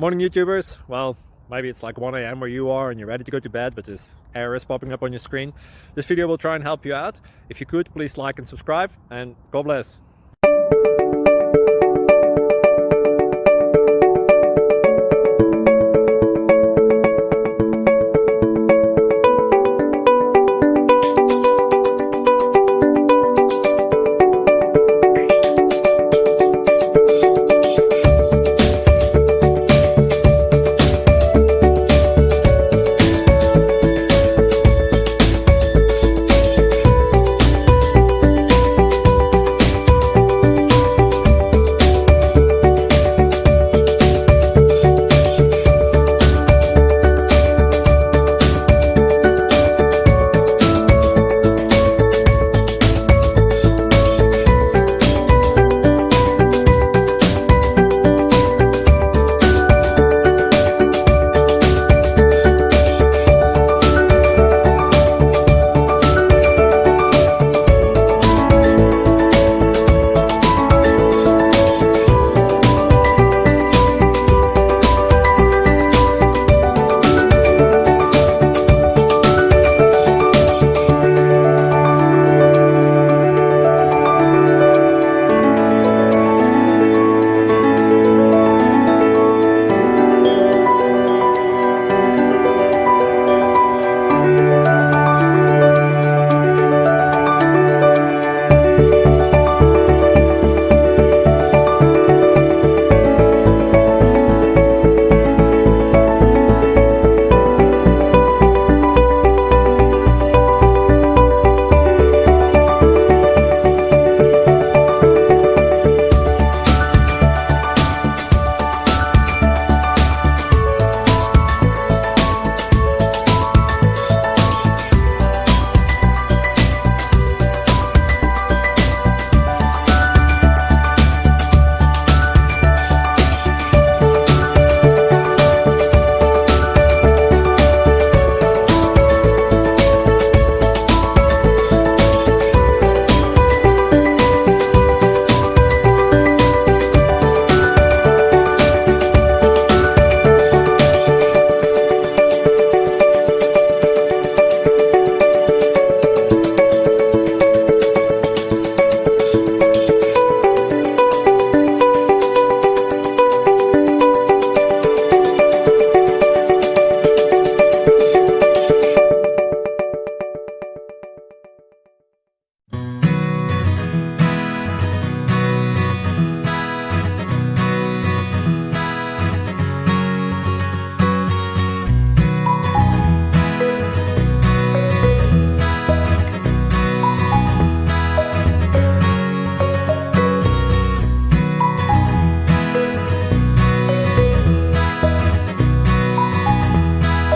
Morning YouTubers. Well, maybe it's like 1 a.m. where you are and you're ready to go to bed, but this error is popping up on your screen. This video will try and help you out. If you could, please like and subscribe, and God bless.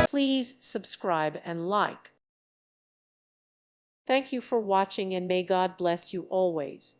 Please subscribe and like. Thank you for watching, and may God bless you always.